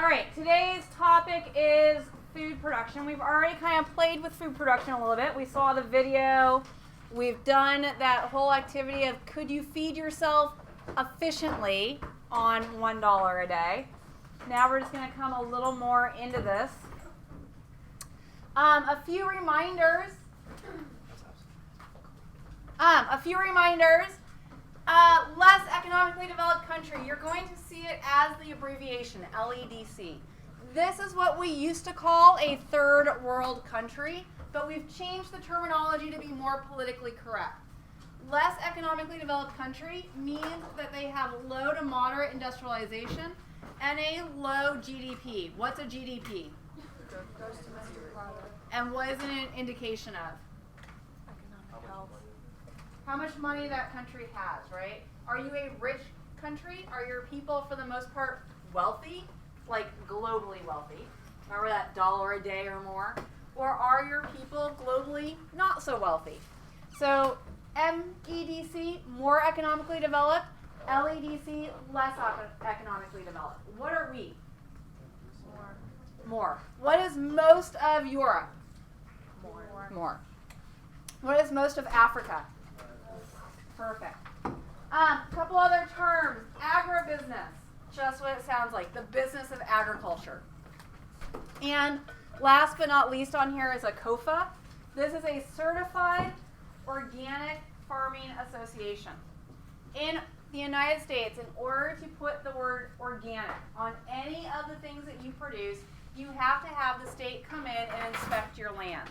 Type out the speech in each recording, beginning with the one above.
All right, today's topic is food production. We've already kind of played with food production a little bit. We saw the video. We've done that whole activity of could you feed yourself efficiently on $1 a day. Now we're just going to come a little more into this. A few reminders. Less economically developed country. You're going to see it as the abbreviation, LEDC. This is what we used to call a third world country, but we've changed the terminology to be more politically correct. Less economically developed country means that they have low to moderate industrialization and a low GDP. What's a GDP? Gross domestic product. And what is it an indication of? Economic health. How much money that country has, right? Are you a rich country? Are your people, for the most part, wealthy? Like globally wealthy? Remember that $1 a day or more? Or are your people globally not so wealthy? So MEDC, more economically developed. LEDC, less economically developed. What are we? More. What is most of Europe? More. What is most of Africa? Perfect. Couple other terms. Agribusiness. Just what it sounds like. The business of agriculture. And last but not least on here is a COFA. This is a Certified Organic Farming Association. In the United States, in order to put the word organic on any of the things that you produce, you have to have the state come in and inspect your land.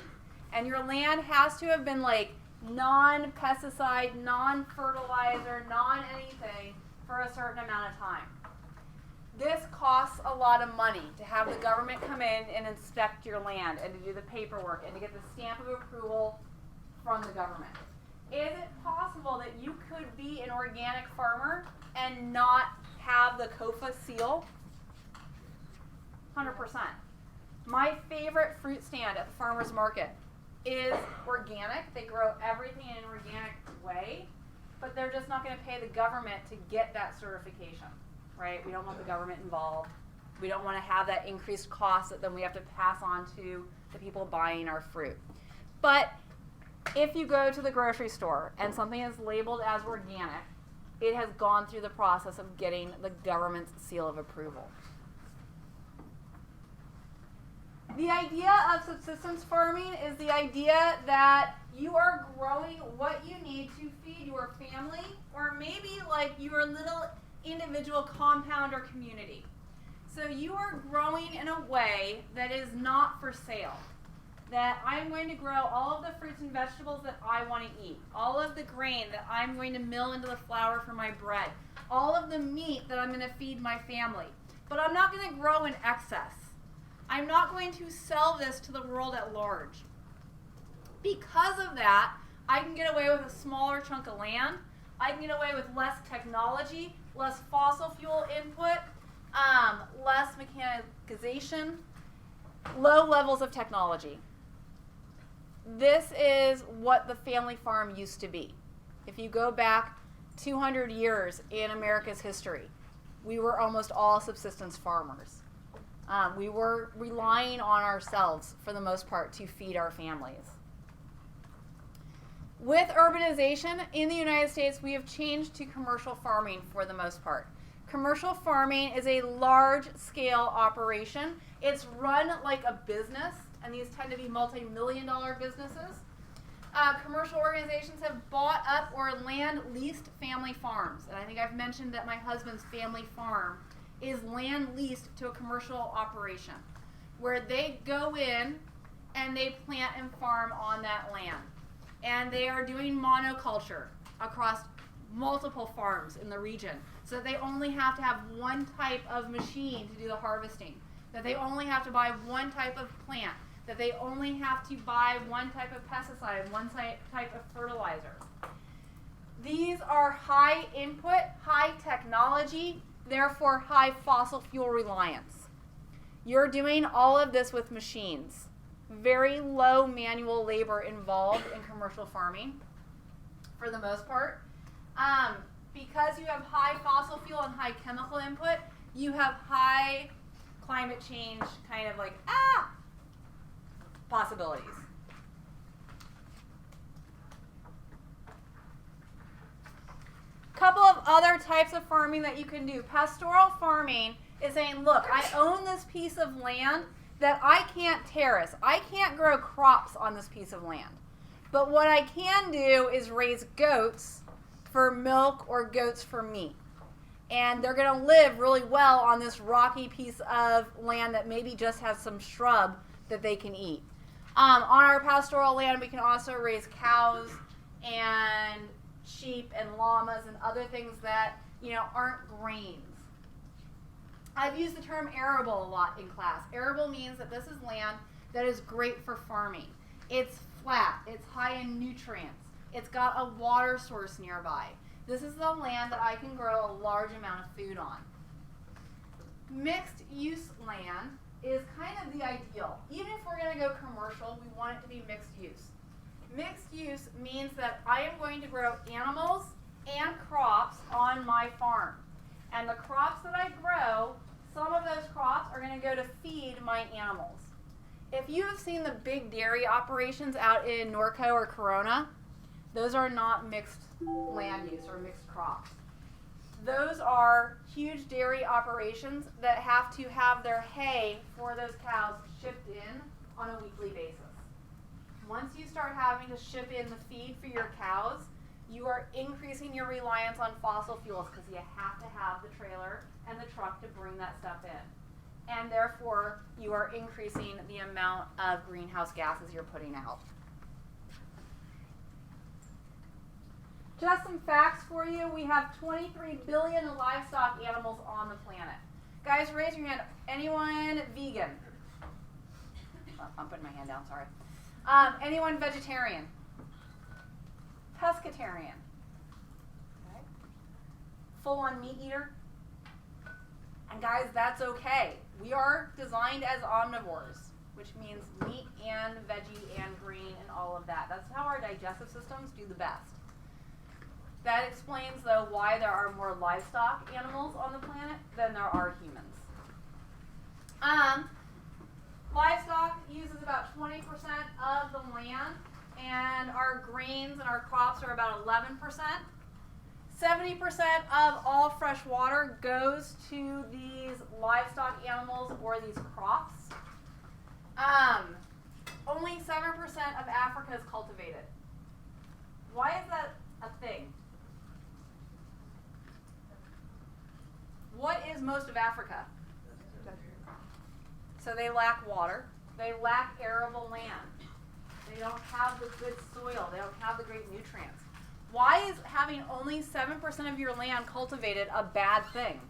And your land has to have been like non-pesticide, non-fertilizer, non-anything for a certain amount of time. This costs a lot of money to have the government come in and inspect your land and to do the paperwork and to get the stamp of approval from the government. Is it possible that you could be an organic farmer and not have the COFA seal? 100%. My favorite fruit stand at the farmer's market is organic. They grow everything in an organic way, but they're just not going to pay the government to get that certification, right? We don't want the government involved. We don't want to have that increased cost that then we have to pass on to the people buying our fruit. But if you go to the grocery store and something is labeled as organic, it has gone through the process of getting the government's seal of approval. The idea of subsistence farming is the idea that you are growing what you need to feed your family or maybe like your little individual compound or community. So you are growing in a way that is not for sale. That I'm going to grow all of the fruits and vegetables that I want to eat, all of the grain that I'm going to mill into the flour for my bread, all of the meat that I'm going to feed my family. But I'm not going to grow in excess. I'm not going to sell this to the world at large. Because of that, I can get away with a smaller chunk of land. I can get away with less technology, less fossil fuel input, less mechanization, low levels of technology. This is what the family farm used to be. If you go back 200 years in America's history, we were almost all subsistence farmers. We were relying on ourselves, for the most part, to feed our families. With urbanization in the United States, we have changed to commercial farming for the most part. Commercial farming is a large-scale operation. It's run like a business, and these tend to be multi-million-dollar businesses. Commercial organizations have bought up or land-leased family farms. And I think I've mentioned that my husband's family farm is land leased to a commercial operation where they go in and they plant and farm on that land. And they are doing monoculture across multiple farms in the region so that they only have to have one type of machine to do the harvesting, that they only have to buy one type of plant, that they only have to buy one type of pesticide, one type of fertilizer. These are high input, high technology, therefore high fossil fuel reliance. You're doing all of this with machines. Very low manual labor involved in commercial farming for the most part. Because you have high fossil fuel and high chemical input, you have high climate change kind of like, possibilities. Couple of other types of farming that you can do. Pastoral farming is saying, look, I own this piece of land that I can't terrace. I can't grow crops on this piece of land. But what I can do is raise goats for milk or goats for meat. And they're going to live really well on this rocky piece of land that maybe just has some shrub that they can eat. On our pastoral land, we can also raise cows and sheep and llamas and other things that, aren't grains. I've used the term arable a lot in class. Arable means that this is land that is great for farming. It's flat, it's high in nutrients, it's got a water source nearby. This is the land that I can grow a large amount of food on. Mixed use land is kind of the ideal. Even if we're going to go commercial, we want it to be mixed use. Mixed use means that I am going to grow animals and crops on my farm. And the crops that I grow, some of those crops are going to go to feed my animals. If you have seen the big dairy operations out in Norco or Corona, those are not mixed land use or mixed crops. Those are huge dairy operations that have to have their hay for those cows shipped in on a weekly basis. Once you start having to ship in the feed for your cows, you are increasing your reliance on fossil fuels because you have to have the trailer and the truck to bring that stuff in. And therefore, you are increasing the amount of greenhouse gases you're putting out. Just some facts for you. We have 23 billion livestock animals on the planet. Guys, raise your hand. Anyone vegan? Oh, I'm putting my hand down, sorry. Anyone vegetarian? Pescatarian? Okay. Full-on meat eater? And guys, that's okay. We are designed as omnivores, which means meat and veggie and green and all of that. That's how our digestive systems do the best. That explains, though, why there are more livestock animals on the planet than there are humans. Livestock uses about 20% of the land, and our grains and our crops are about 11%. 70% of all fresh water goes to these livestock animals or these crops. Only 7% of Africa is cultivated. Why is that a thing? What is most of Africa? So they lack water. They lack arable land. They don't have the good soil. They don't have the great nutrients. Why is having only 7% of your land cultivated a bad thing?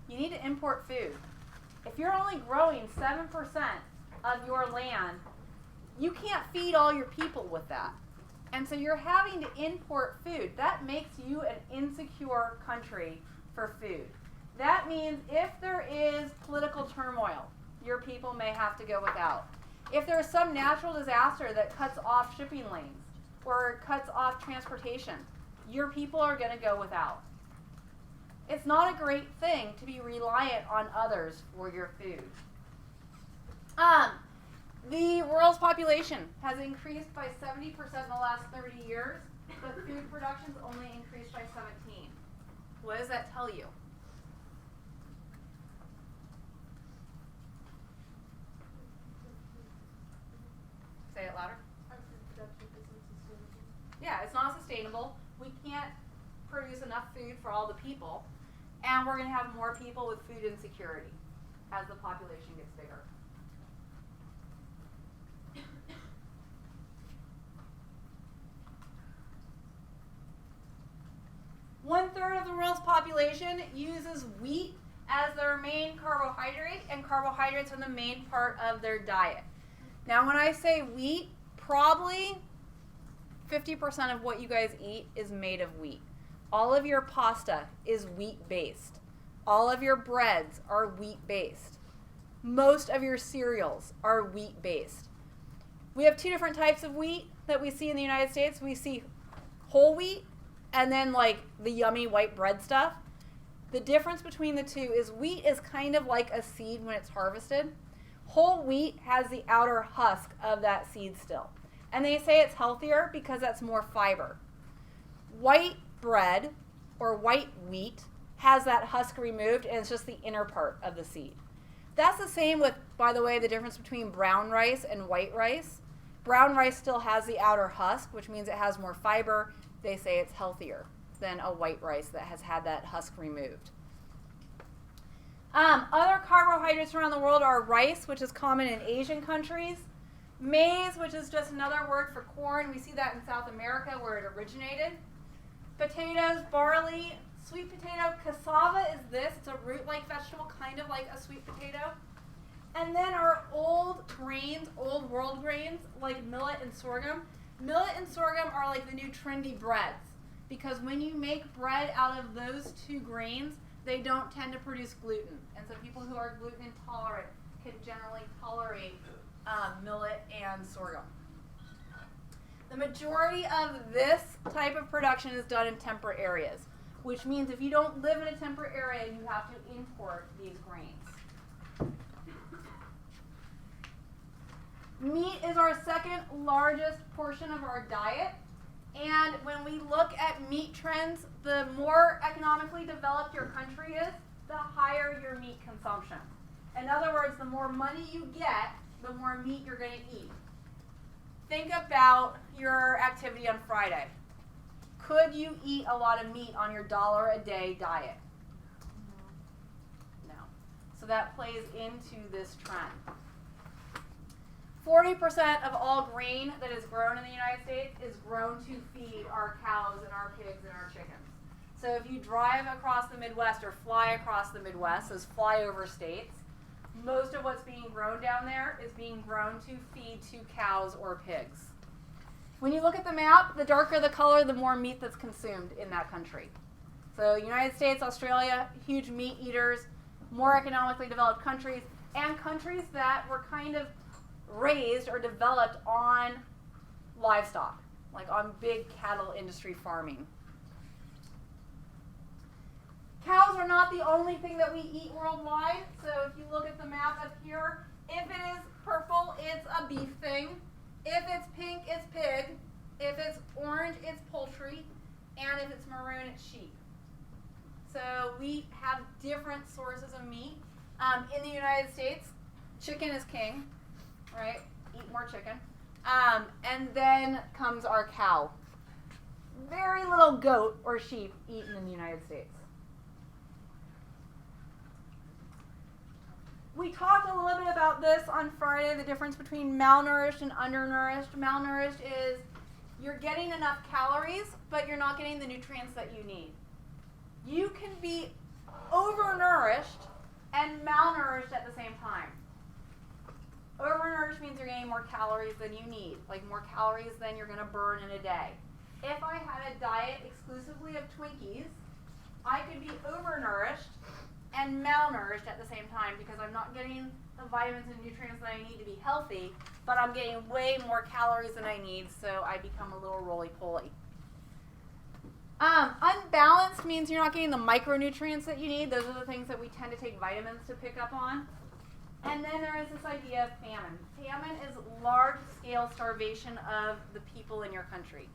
You need to import food. If you're only growing 7% of your land, you can't feed all your people with that. And so you're having to import food. That makes you an insecure country for food. That means if there is political turmoil, your people may have to go without. If there's some natural disaster that cuts off shipping lanes or cuts off transportation, your people are going to go without. It's not a great thing to be reliant on others for your food. The world's population has increased by 70% in the last 30 years, but food production's only increased by 17. What does that tell you? Say it louder. Yeah, it's not sustainable. We can't produce enough food for all the people, and we're going to have more people with food insecurity as the population gets bigger. One-third of the world's population uses wheat as their main carbohydrate, and carbohydrates are the main part of their diet. Now, when I say wheat, probably 50% of what you guys eat is made of wheat. All of your pasta is wheat-based. All of your breads are wheat-based. Most of your cereals are wheat-based. We have two different types of wheat that we see in the United States. We see whole wheat and then like the yummy white bread stuff. The difference between the two is wheat is kind of like a seed when it's harvested. Whole wheat has the outer husk of that seed still. And they say it's healthier because that's more fiber. White bread or white wheat has that husk removed and it's just the inner part of the seed. That's the same with, by the way, the difference between brown rice and white rice. Brown rice still has the outer husk, which means it has more fiber. They say it's healthier than a white rice that has had that husk removed. Other carbohydrates around the world are rice, which is common in Asian countries. Maize, which is just another word for corn. We see that in South America where it originated. Potatoes, barley, sweet potato. Cassava is this. It's a root-like vegetable, kind of like a sweet potato. And then our old grains, old world grains, like millet and sorghum. Millet and sorghum are like the new trendy breads because when you make bread out of those two grains, they don't tend to produce gluten. And so people who are gluten intolerant can generally tolerate millet and sorghum. The majority of this type of production is done in temperate areas, which means if you don't live in a temperate area, you have to import these grains. Meat is our second largest portion of our diet. And when we look at meat trends, the more economically developed your country is, the higher your meat consumption. In other words, the more money you get, the more meat you're going to eat. Think about your activity on Friday. Could you eat a lot of meat on your $1 a day diet? No. So that plays into this trend. 40% of all grain that is grown in the United States is grown to feed our cows and our pigs and our chickens. So if you drive across the Midwest or fly across the Midwest, those flyover states, most of what's being grown down there is being grown to feed to cows or pigs. When you look at the map, the darker the color, the more meat that's consumed in that country. So United States, Australia, huge meat eaters, more economically developed countries, and countries that were kind of raised or developed on livestock, like on big cattle industry farming. Cows are not the only thing that we eat worldwide. So if you look at the map up here, if it is purple, it's a beef thing. If it's pink, it's pig. If it's orange, it's poultry. And if it's maroon, it's sheep. So we have different sources of meat. In the United States, chicken is king. Right? Eat more chicken. And then comes our cow. Very little goat or sheep eaten in the United States. We talked a little bit about this on Friday, the difference between malnourished and undernourished. Malnourished is you're getting enough calories, but you're not getting the nutrients that you need. You can be overnourished and malnourished at the same time. Overnourished means you're getting more calories than you need, like more calories than you're going to burn in a day. If I had a diet exclusively of Twinkies, I could be overnourished and malnourished at the same time because I'm not getting the vitamins and nutrients that I need to be healthy, but I'm getting way more calories than I need, so I become a little roly-poly. Unbalanced means you're not getting the micronutrients that you need. Those are the things that we tend to take vitamins to pick up on. And then there is this idea of famine. Famine is large-scale starvation of the people in your country.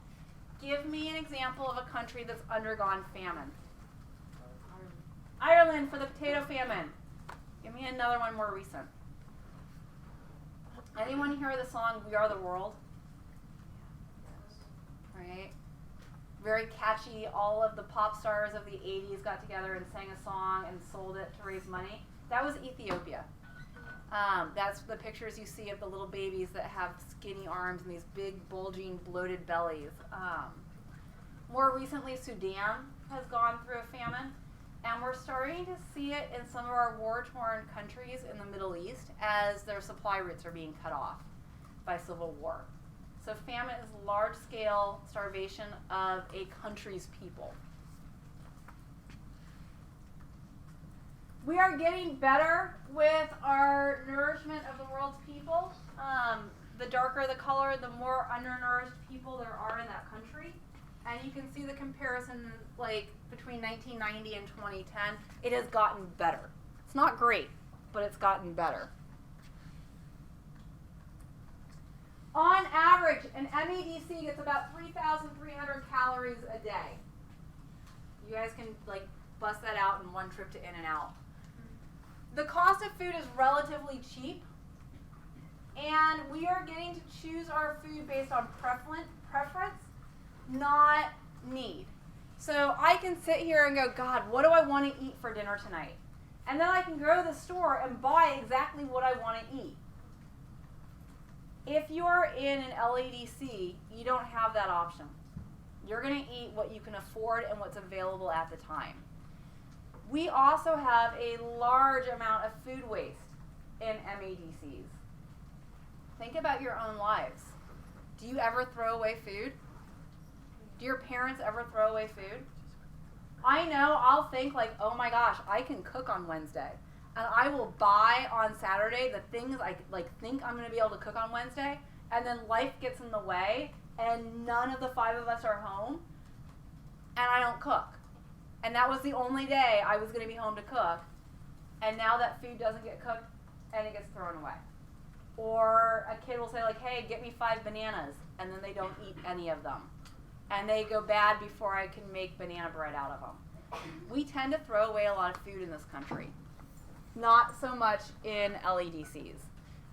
Give me an example of a country that's undergone famine. Ireland for the potato famine. Give me another one more recent. Anyone hear the song We Are the World? Right? Very catchy. All of the pop stars of the 80s got together and sang a song and sold it to raise money. That was Ethiopia. That's the pictures you see of the little babies that have skinny arms and these big, bulging, bloated bellies. More recently, Sudan has gone through a famine, and we're starting to see it in some of our war-torn countries in the Middle East as their supply routes are being cut off by civil war. So famine is large-scale starvation of a country's people. We are getting better with our nourishment of the world's people. The darker the color, the more undernourished people there are in that country. And you can see the comparison like between 1990 and 2010. It has gotten better. It's not great, but it's gotten better. On average, an MEDC gets about 3,300 calories a day. You guys can like bust that out in one trip to In-N-Out. The cost of food is relatively cheap, and we are getting to choose our food based on preference, not need. So I can sit here and go, God, what do I want to eat for dinner tonight? And then I can go to the store and buy exactly what I want to eat. If you're in an LADC, you don't have that option. You're going to eat what you can afford and what's available at the time. We also have a large amount of food waste in MADCs. Think about your own lives. Do you ever throw away food? Do your parents ever throw away food? I know I'll think like, oh my gosh, I can cook on Wednesday. And I will buy on Saturday the things I think I'm going to be able to cook on Wednesday. And then life gets in the way and none of the 5 of us are home. And I don't cook. And that was the only day I was going to be home to cook. And now that food doesn't get cooked and it gets thrown away. Or a kid will say like, hey, get me 5 bananas. And then they don't eat any of them. And they go bad before I can make banana bread out of them. We tend to throw away a lot of food in this country. Not so much in LADCs.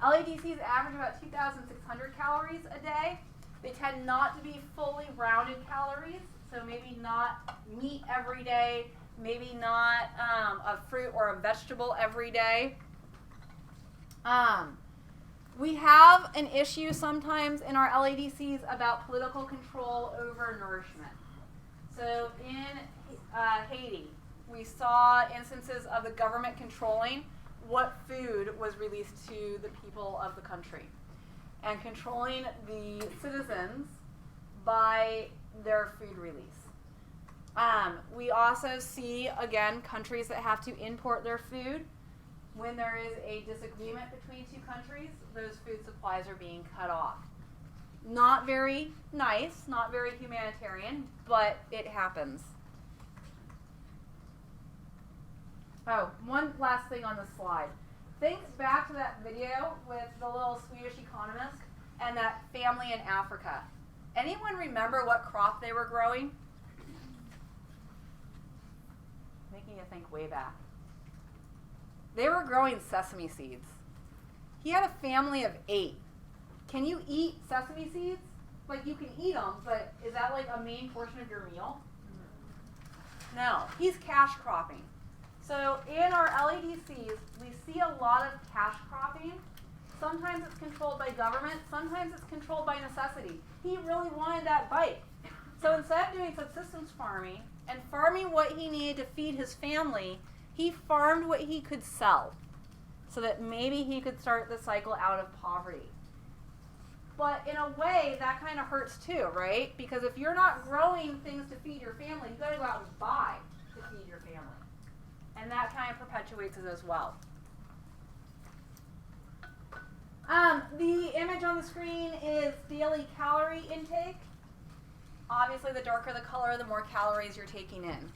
LADCs average about 2,600 calories a day. They tend not to be fully rounded calories. So maybe not meat every day, maybe not a fruit or a vegetable every day. We have an issue sometimes in our LADCs about political control over nourishment. So in Haiti, we saw instances of the government controlling what food was released to the people of the country and controlling the citizens by their food release. We also see, again, countries that have to import their food. When there is a disagreement between 2 countries, those food supplies are being cut off. Not very nice, not very humanitarian, but it happens. Oh, one last thing on the slide. Think back to that video with the little Swedish economist and that family in Africa. Anyone remember what crop they were growing? Making you think way back. They were growing sesame seeds. He had a family of 8. Can you eat sesame seeds? Like you can eat them, but is that like a main portion of your meal? No. He's cash cropping. So in our LADCs, we see a lot of cash cropping. Sometimes it's controlled by government. Sometimes it's controlled by necessity. He really wanted that bike. So instead of doing subsistence farming and farming what he needed to feed his family, he farmed what he could sell so that maybe he could start the cycle out of poverty. But in a way, that kind of hurts too, right? Because if you're not growing things to feed your family, you've got to go out and buy to feed your family. And that kind of perpetuates it as well. The image on the screen is daily calorie intake. Obviously, the darker the color, the more calories you're taking in.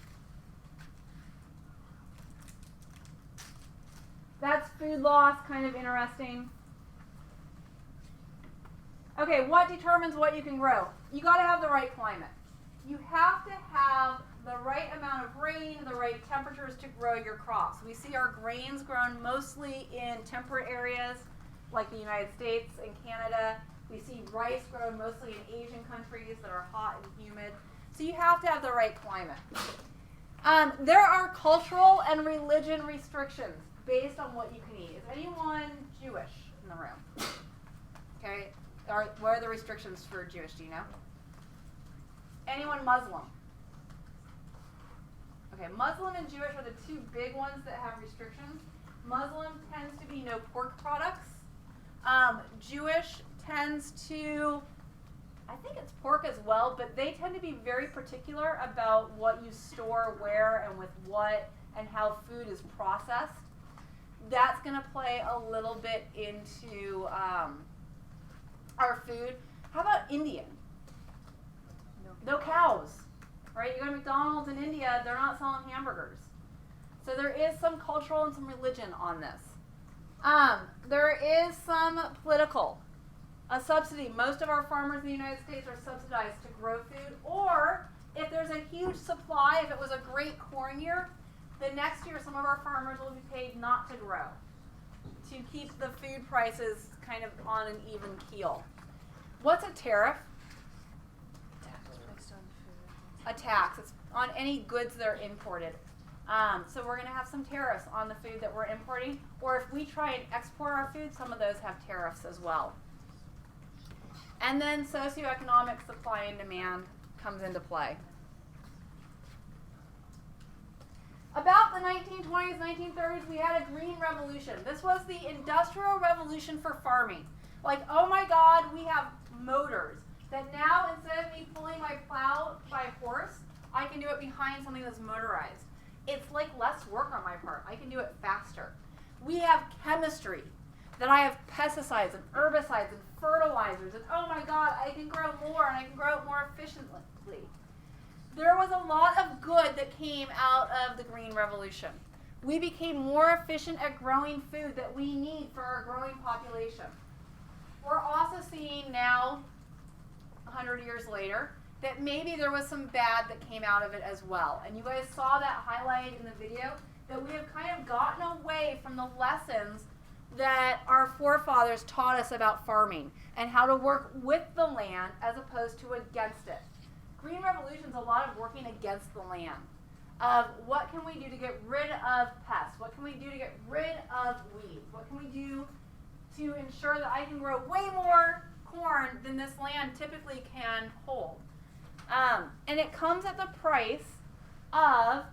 That's food loss, kind of interesting. Okay, what determines what you can grow? You got to have the right climate. You have to have the right amount of rain, the right temperatures to grow your crops. We see our grains grown mostly in temperate areas like the United States and Canada. We see rice grown mostly in Asian countries that are hot and humid. So you have to have the right climate. There are cultural and religion restrictions based on what you can eat. Is anyone Jewish in the room? Okay. What are the restrictions for Jewish? Do you know? Anyone Muslim? Okay, Muslim and Jewish are the 2 big ones that have restrictions. Muslim tends to be no pork products. Jewish tends to, I think it's pork as well, but they tend to be very particular about what you store where and with what and how food is processed. That's going to play a little bit into our food. How about Indian? No No cows, right? You go to McDonald's in India, they're not selling hamburgers. So there is some cultural and some religion on this. There is some political. A subsidy. Most of our farmers in the United States are subsidized to grow food, or if there's a huge supply, if it was a great corn year, the next year some of our farmers will be paid not to grow, to keep the food prices kind of on an even keel. What's a tariff? Tax based on food. A tax. It's on any goods that are imported. So we're going to have some tariffs on the food that we're importing, or if we try and export our food, some of those have tariffs as well. And then socioeconomic supply and demand comes into play. About the 1920s, 1930s, we had a green revolution. This was the industrial revolution for farming. Like, oh my God, we have motors that now, instead of me pulling my plow by horse, I can do it behind something that's motorized. It's like less work on my part. I can do it faster. We have chemistry, that I have pesticides and herbicides and fertilizers, and oh my God, I can grow more and I can grow it more efficiently. There was a lot of good that came out of the Green Revolution. We became more efficient at growing food that we need for our growing population. We're also seeing now, 100 years later, that maybe there was some bad that came out of it as well. And you guys saw that highlighted in the video, that we have kind of gotten away from the lessons that our forefathers taught us about farming and how to work with the land as opposed to against it. Green Revolution is a lot of working against the land. Of what can we do to get rid of pests? What can we do to get rid of weeds? What can we do to ensure that I can grow way more corn than this land typically can hold? And it comes at the price of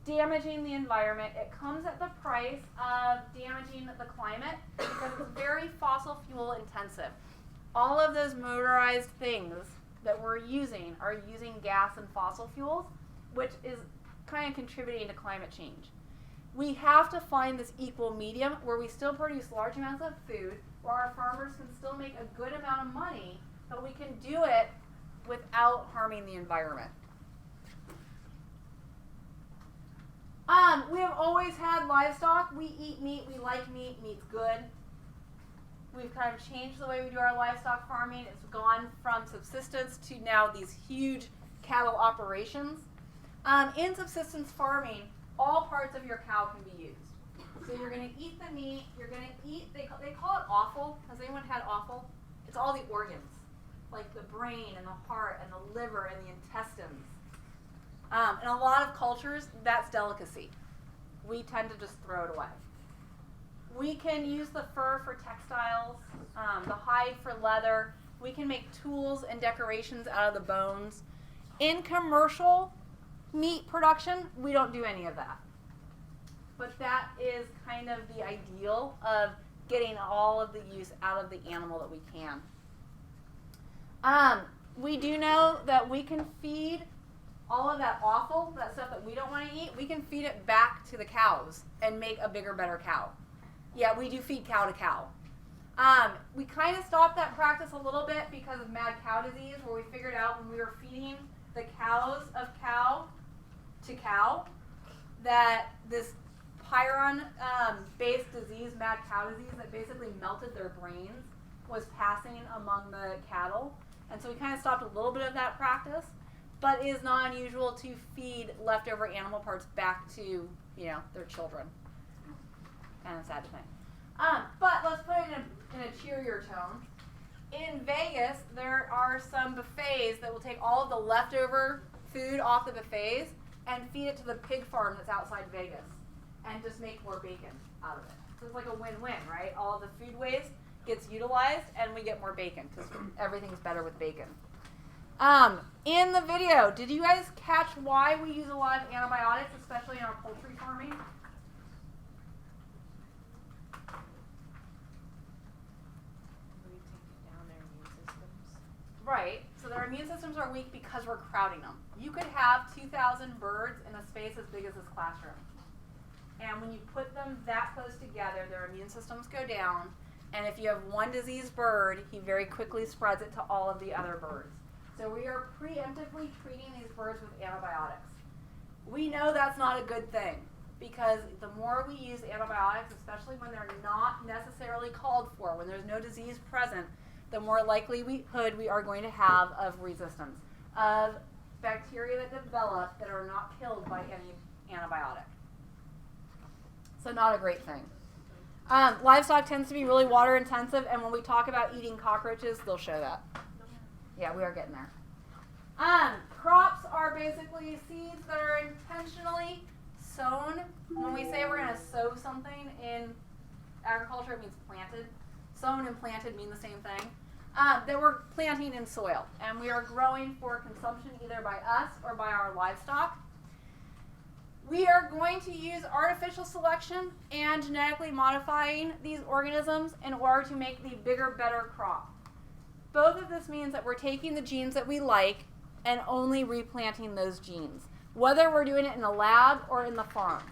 damaging the environment. It comes at the price of damaging the climate because it's very fossil fuel intensive. All of those motorized things that we're using are using gas and fossil fuels, which is kind of contributing to climate change. We have to find this equal medium where we still produce large amounts of food, where our farmers can still make a good amount of money, but we can do it without harming the environment. We have always had livestock. We eat meat. We like meat. Meat's good. We've kind of changed the way we do our livestock farming. It's gone from subsistence to now these huge cattle operations. In subsistence farming, all parts of your cow can be used. So you're going to eat the meat. You're going to eat, they call it offal. Has anyone had offal? It's all the organs, like the brain and the heart and the liver and the intestines. In a lot of cultures, that's delicacy. We tend to just throw it away. We can use the fur for textiles, the hide for leather. We can make tools and decorations out of the bones. In commercial meat production, we don't do any of that. But that is kind of the ideal of getting all of the use out of the animal that we can. We do know that we can feed all of that offal, that stuff that we don't want to eat, we can feed it back to the cows and make a bigger, better cow. Yeah, we do feed cow to cow. We kind of stopped that practice a little bit because of mad cow disease, where we figured out when we were feeding the cows of cow to cow that this pyron-based disease, mad cow disease, that basically melted their brains, was passing among the cattle. And so we kind of stopped a little bit of that practice, but it is not unusual to feed leftover animal parts back to, their children. Kind of sad to think. But let's put it in a cheerier tone. In Vegas, there are some buffets that will take all of the leftover food off the buffets and feed it to the pig farm that's outside Vegas and just make more bacon out of it. So it's like a win-win, right? All of the food waste gets utilized and we get more bacon because everything's better with bacon. In the video, did you guys catch why we use a lot of antibiotics, especially in our poultry farming? Right, so their immune systems are weak because we're crowding them. You could have 2,000 birds in a space as big as this classroom. And when you put them that close together, their immune systems go down. And if you have one diseased bird, he very quickly spreads it to all of the other birds. So we are preemptively treating these birds with antibiotics. We know that's not a good thing because the more we use antibiotics, especially when they're not necessarily called for, when there's no disease present, the more likelihood we are going to have of resistance, of bacteria that develop that are not killed by any antibiotic. So not a great thing. Livestock tends to be really water intensive, and when we talk about eating cockroaches, they'll show that. Yeah, we are getting there. Crops are basically seeds that are intentionally sown. When we say we're going to sow something in agriculture, it means planted. Sown and planted mean the same thing. That we're planting in soil, and we are growing for consumption either by us or by our livestock. We are going to use artificial selection and genetically modifying these organisms in order to make the bigger, better crop. Both of this means that we're taking the genes that we like and only replanting those genes, whether we're doing it in a lab or in the farm.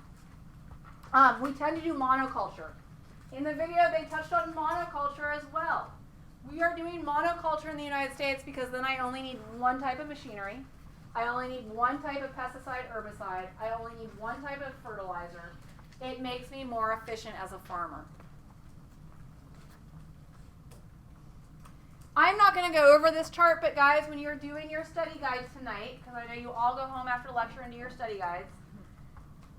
We tend to do monoculture. In the video, they touched on monoculture as well. We are doing monoculture in the United States because then I only need one type of machinery. I only need one type of pesticide, herbicide. I only need one type of fertilizer. It makes me more efficient as a farmer. I'm not going to go over this chart, but guys, when you're doing your study guides tonight, because I know you all go home after lecture and do your study guides,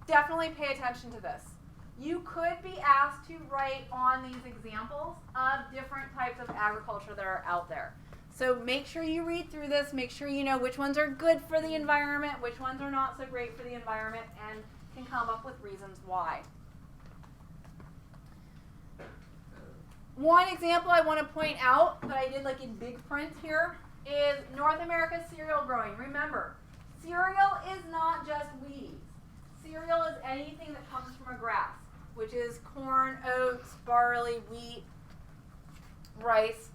definitely pay attention to this. You could be asked to write on these examples of different types of agriculture that are out there. So make sure you read through this, make sure you know which ones are good for the environment, which ones are not so great for the environment, and can come up with reasons why. One example I want to point out that I did like in big print here is North America cereal growing. Remember, cereal is not just weeds. Cereal is anything that comes from a grass, which is corn, oats, barley, wheat, rice.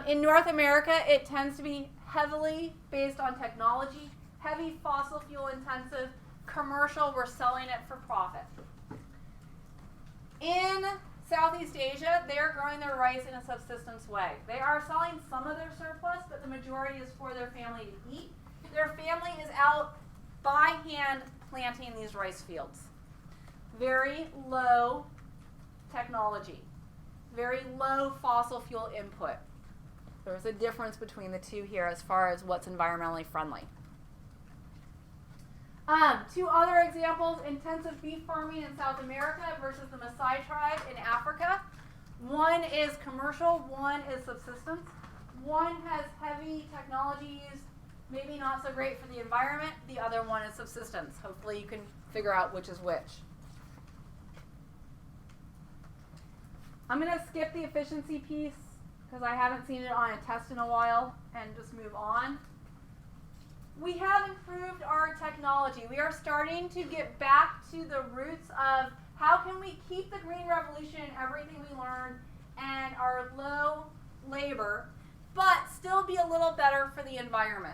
In North America, it tends to be heavily based on technology, heavy fossil fuel intensive, commercial, we're selling it for profit. In Southeast Asia, they are growing their rice in a subsistence way. They are selling some of their surplus, but the majority is for their family to eat. Their family is out by hand planting these rice fields. Very low technology, very low fossil fuel input. There's a difference between the two here as far as what's environmentally friendly. Two other examples, intensive beef farming in South America versus the Maasai tribe in Africa. One is commercial, one is subsistence. One has heavy technology used, maybe not so great for the environment. The other one is subsistence. Hopefully you can figure out which is which. I'm going to skip the efficiency piece because I haven't seen it on a test in a while and just move on. We have improved our technology. We are starting to get back to the roots of how can we keep the Green Revolution and everything we learned and our low labor, but still be a little better for the environment.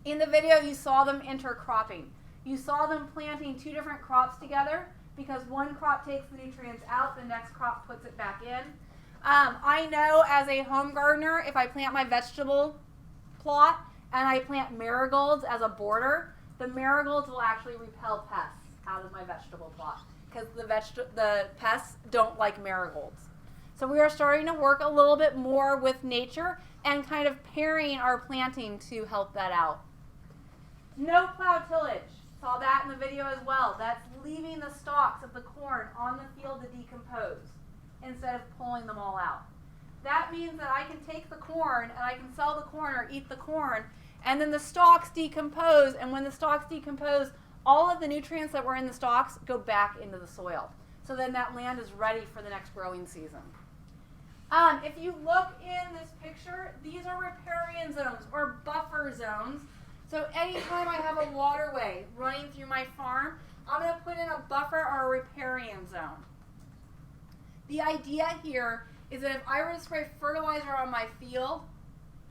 In the video, you saw them intercropping. You saw them planting two different crops together because one crop takes the nutrients out, the next crop puts it back in. I know as a home gardener, if I plant my vegetable plot and I plant marigolds as a border, the marigolds will actually repel pests out of my vegetable plot because the pests don't like marigolds. So we are starting to work a little bit more with nature and kind of pairing our planting to help that out. No plow tillage. Saw that in the video as well. That's leaving the stalks of the corn on the field to decompose instead of pulling them all out. That means that I can take the corn and I can sell the corn or eat the corn, and then the stalks decompose, and when the stalks decompose, all of the nutrients that were in the stalks go back into the soil. So then that land is ready for the next growing season. If you look in this picture, these are riparian zones or buffer zones. So anytime I have a waterway running through my farm, I'm going to put in a buffer or a riparian zone. The idea here is that if I were to spray fertilizer on my field,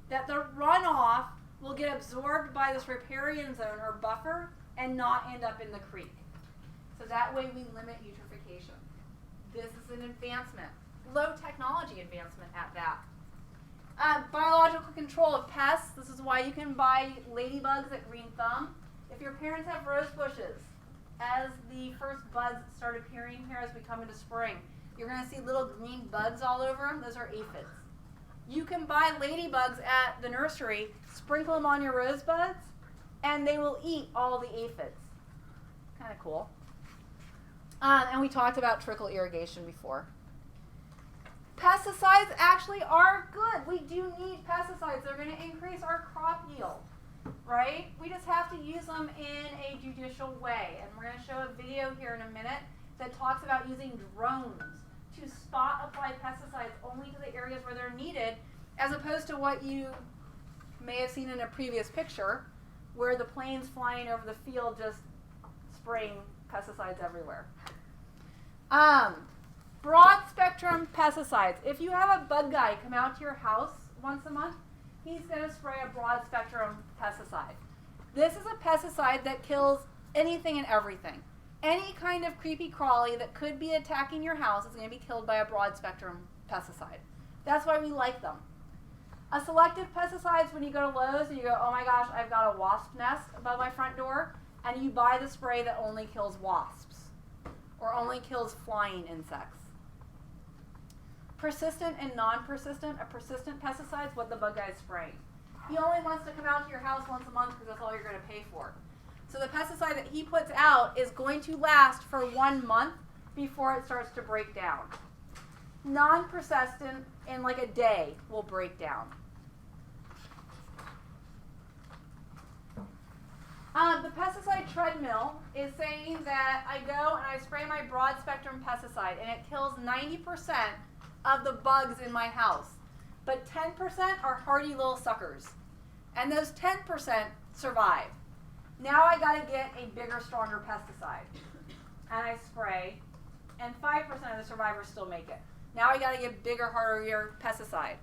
that the runoff will get absorbed by this riparian zone or buffer and not end up in the creek. So that way we limit eutrophication. This is an advancement, low technology advancement at that. Biological control of pests. This is why you can buy ladybugs at Green Thumb. If your parents have rose bushes, as the first buds start appearing here as we come into spring, you're going to see little green bugs all over them. Those are aphids. You can buy ladybugs at the nursery, sprinkle them on your rose buds, and they will eat all the aphids. Kind of cool. And we talked about trickle irrigation before. Pesticides actually are good. We do need pesticides. They're going to increase our crop yield, right? We just have to use them in a judicial way. And we're going to show a video here in a minute that talks about using drones to spot apply pesticides only to the areas where they're needed, as opposed to what you may have seen in a previous picture, where the planes flying over the field just spraying pesticides everywhere. Broad spectrum pesticides. If you have a bug guy come out to your house once a month, he's going to spray a broad spectrum pesticide. This is a pesticide that kills anything and everything. Any kind of creepy crawly that could be attacking your house is going to be killed by a broad spectrum pesticide. That's why we like them. A selective pesticides when you go to Lowe's and you go, oh my gosh, I've got a wasp nest above my front door, and you buy the spray that only kills wasps or only kills flying insects. Persistent and non-persistent. A persistent pesticide is what the bug guy is spraying. He only wants to come out to your house once a month because that's all you're going to pay for. So the pesticide that he puts out is going to last for 1 month before it starts to break down. Non-persistent, in like a day, will break down. The pesticide treadmill is saying that I go and I spray my broad spectrum pesticide and it kills 90% of the bugs in my house. But 10% are hardy little suckers. And those 10% survive. Now I got to get a bigger, stronger pesticide. And I spray, and 5% of the survivors still make it. Now I got to get bigger, harder pesticide.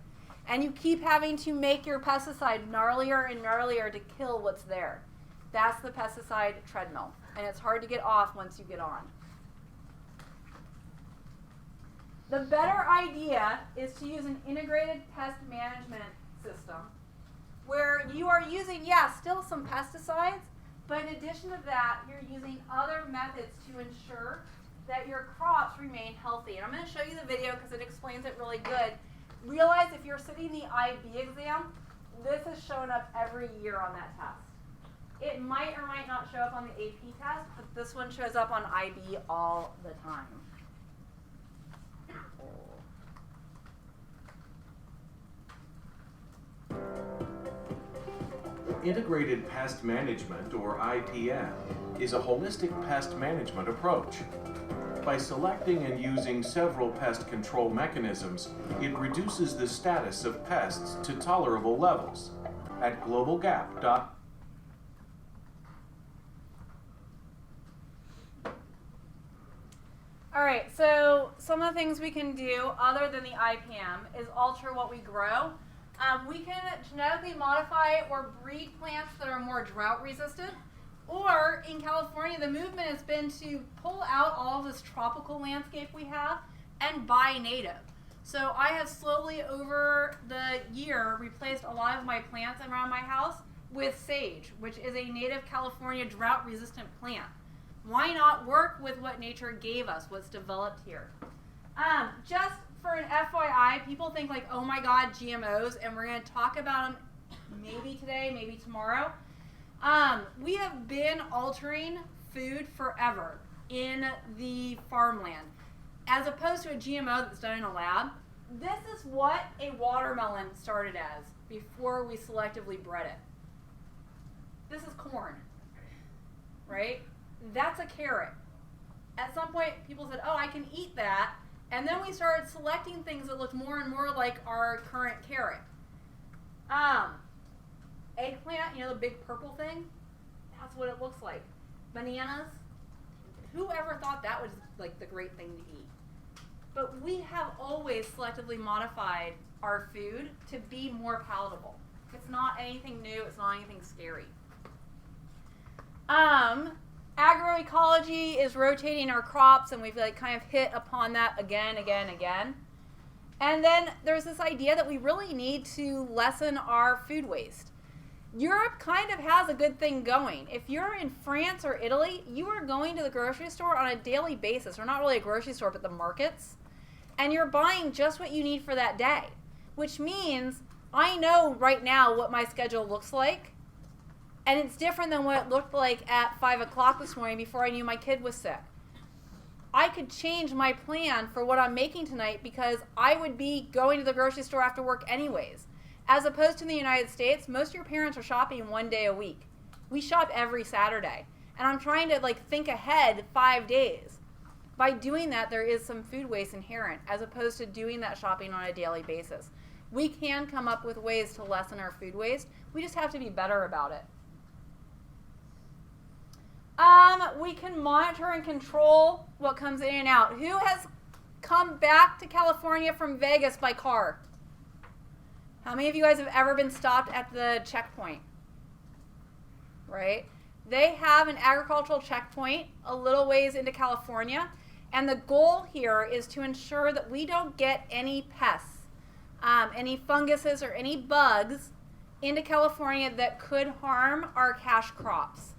And you keep having to make your pesticide gnarlier and gnarlier to kill what's there. That's the pesticide treadmill. And it's hard to get off once you get on. The better idea is to use an integrated pest management system where you are using, still some pesticides, but in addition to that, you're using other methods to ensure that your crops remain healthy. And I'm going to show you the video because it explains it really good. Realize if you're sitting the IB exam, this is showing up every year on that test. It might or might not show up on the AP test, but this one shows up on IB all the time. Integrated Pest Management, or IPM, is a holistic pest management approach. By selecting and using several pest control mechanisms, it reduces the status of pests to tolerable levels. At globalgap.com. All right, so some of the things we can do other than the IPM is alter what we grow. We can genetically modify or breed plants that are more drought resistant. Or in California, the movement has been to pull out all of this tropical landscape we have and buy native. So I have slowly over the year replaced a lot of my plants around my house with sage, which is a native California drought resistant plant. Why not work with what nature gave us, what's developed here? Just for an FYI, people think like, oh my God, GMOs, and we're going to talk about them maybe today, maybe tomorrow. We have been altering food forever in the farmland. As opposed to a GMO that's done in a lab, this is what a watermelon started as before we selectively bred it. This is corn, right? That's a carrot. At some point, people said, oh, I can eat that. And then we started selecting things that looked more and more like our current carrot. Eggplant, the big purple thing, that's what it looks like. Bananas, whoever thought that was like the great thing to eat? But we have always selectively modified our food to be more palatable. It's not anything new, it's not anything scary. Agroecology is rotating our crops, and we've kind of hit upon that again. And then there's this idea that we really need to lessen our food waste. Europe kind of has a good thing going. If you're in France or Italy, you are going to the grocery store on a daily basis, or not really a grocery store, but the markets, and you're buying just what you need for that day, which means I know right now what my schedule looks like, and it's different than what it looked like at 5 o'clock this morning before I knew my kid was sick. I could change my plan for what I'm making tonight because I would be going to the grocery store after work anyways. As opposed to in the United States, most of your parents are shopping 1 day a week. We shop every Saturday. And I'm trying to think ahead 5 days. By doing that, there is some food waste inherent as opposed to doing that shopping on a daily basis. We can come up with ways to lessen our food waste. We just have to be better about it. We can monitor and control what comes in and out. Who has come back to California from Vegas by car? How many of you guys have ever been stopped at the checkpoint? Right? They have an agricultural checkpoint a little ways into California, and the goal here is to ensure that we don't get any pests, any funguses or any bugs into California that could harm our cash crops.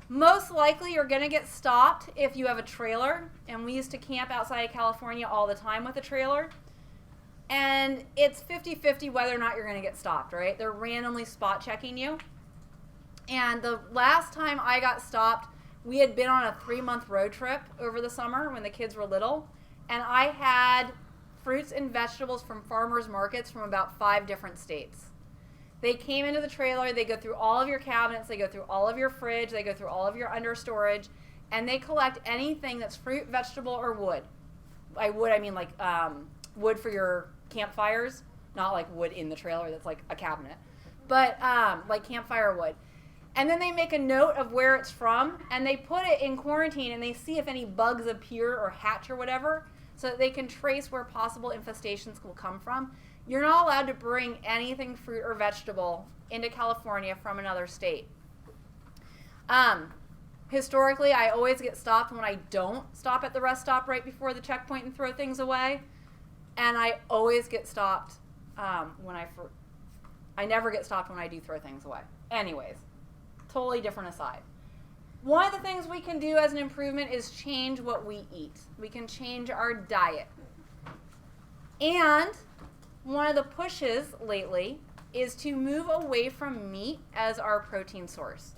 Most likely you're going to get stopped if you have a trailer, and we used to camp outside of California all the time with a trailer. And it's 50-50 whether or not you're going to get stopped, right? They're randomly spot checking you. And the last time I got stopped, we had been on a 3-month road trip over the summer when the kids were little. And I had fruits and vegetables from farmers markets from about 5 different states. They came into the trailer, they go through all of your cabinets, they go through all of your fridge, they go through all of your under storage, and they collect anything that's fruit, vegetable, or wood. By wood, I mean wood for your campfires, not like wood in the trailer that's like a cabinet, but like campfire wood. And then they make a note of where it's from, and they put it in quarantine, and they see if any bugs appear or hatch or whatever, so that they can trace where possible infestations will come from. You're not allowed to bring anything fruit or vegetable into California from another state. Historically, I always get stopped when I don't stop at the rest stop right before the checkpoint and throw things away. And I always get stopped I never get stopped when I do throw things away. Anyways, totally different aside. One of the things we can do as an improvement is change what we eat. We can change our diet. And one of the pushes lately is to move away from meat as our protein source.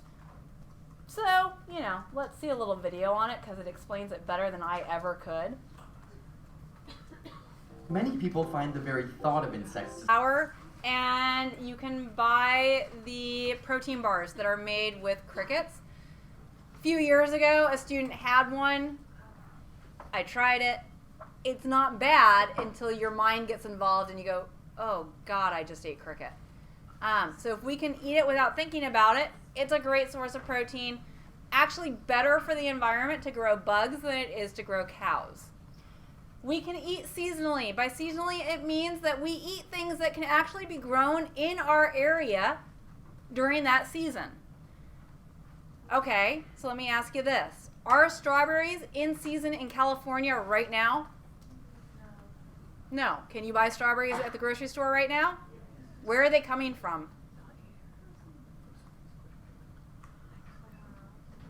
So, let's see a little video on it because it explains it better than I ever could. Many people find the very thought of insects And you can buy the protein bars that are made with crickets. A few years ago, a student had one. I tried it. It's not bad until your mind gets involved and you go, oh God, I just ate cricket. So if we can eat it without thinking about it, it's a great source of protein. Actually better for the environment to grow bugs than it is to grow cows. We can eat seasonally. By seasonally, it means that we eat things that can actually be grown in our area during that season. Okay, so let me ask you this. Are strawberries in season in California right now? No. Can you buy strawberries at the grocery store right now? Where are they coming from?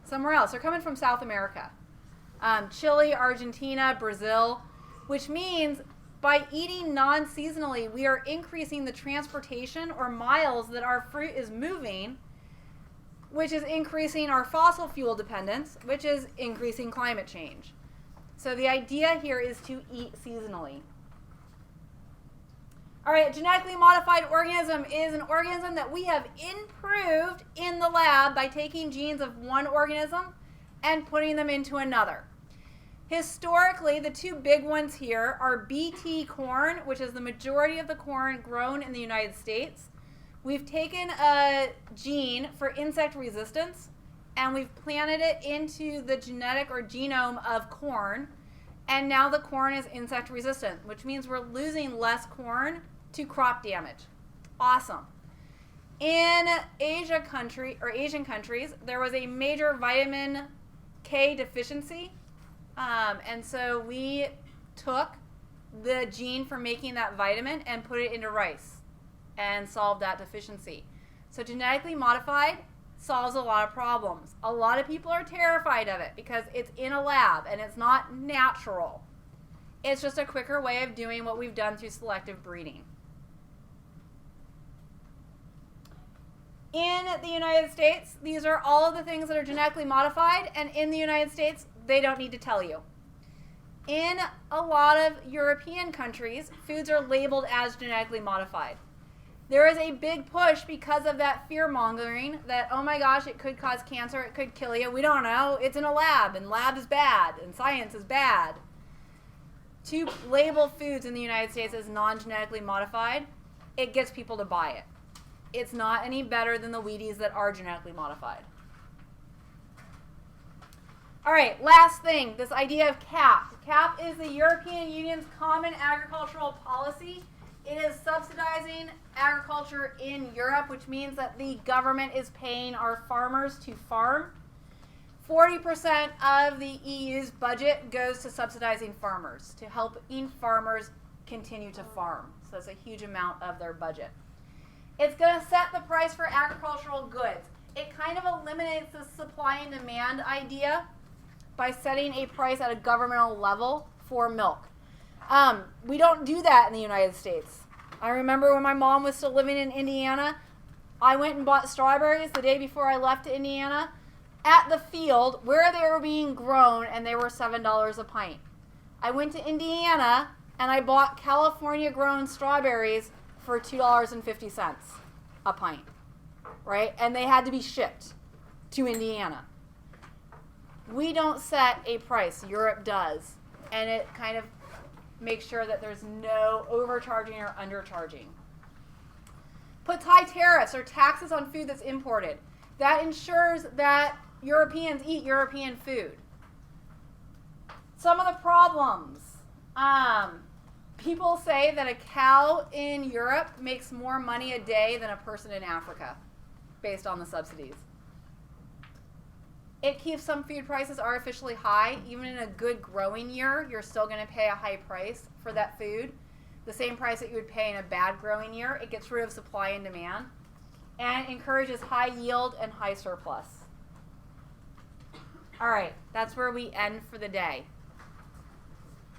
Somewhere else. They're coming from South America. Chile, Argentina, Brazil, which means by eating non-seasonally, we are increasing the transportation or miles that our fruit is moving, which is increasing our fossil fuel dependence, which is increasing climate change. So the idea here is to eat seasonally. All right, a genetically modified organism is an organism that we have improved in the lab by taking genes of one organism and putting them into another. Historically, the 2 big ones here are BT corn, which is the majority of the corn grown in the United States. We've taken a gene for insect resistance and we've planted it into the genetic or genome of corn, and now the corn is insect resistant, which means we're losing less corn to crop damage. Awesome. In Asian countries, there was a major vitamin K deficiency, and so we took the gene for making that vitamin and put it into rice and solve that deficiency. So genetically modified solves a lot of problems. A lot of people are terrified of it because it's in a lab and it's not natural. It's just a quicker way of doing what we've done through selective breeding. In the United States, these are all of the things that are genetically modified, and in the United States, they don't need to tell you. In a lot of European countries, foods are labeled as genetically modified. There is a big push because of that fear-mongering that, oh my gosh, it could cause cancer, it could kill you. We don't know. It's in a lab, and lab is bad, and science is bad. To label foods in the United States as non-genetically modified, it gets people to buy it. It's not any better than the Wheaties that are genetically modified. All right, last thing, this idea of CAP. CAP is the European Union's Common Agricultural Policy. It is subsidizing agriculture in Europe, which means that the government is paying our farmers to farm. 40% of the EU's budget goes to subsidizing farmers, to helping farmers continue to farm. So that's a huge amount of their budget. It's going to set the price for agricultural goods. It kind of eliminates the supply and demand idea by setting a price at a governmental level for milk. We don't do that in the United States. I remember when my mom was still living in Indiana, I went and bought strawberries the day before I left to Indiana at the field where they were being grown, and they were $7 a pint. I went to Indiana and I bought California grown strawberries for $2.50 a pint, right? And they had to be shipped to Indiana. We don't set a price, Europe does, and it kind of makes sure that there's no overcharging or undercharging. Puts high tariffs or taxes on food that's imported. That ensures that Europeans eat European food. Some of the problems. People say that a cow in Europe makes more money a day than a person in Africa, based on the subsidies. It keeps some food prices artificially high. Even in a good growing year, you're still going to pay a high price for that food. The same price that you would pay in a bad growing year. It gets rid of supply and demand and encourages high yield and high surplus. All right, that's where we end for the day.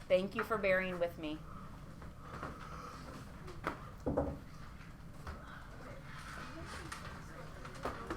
Thank you for bearing with me.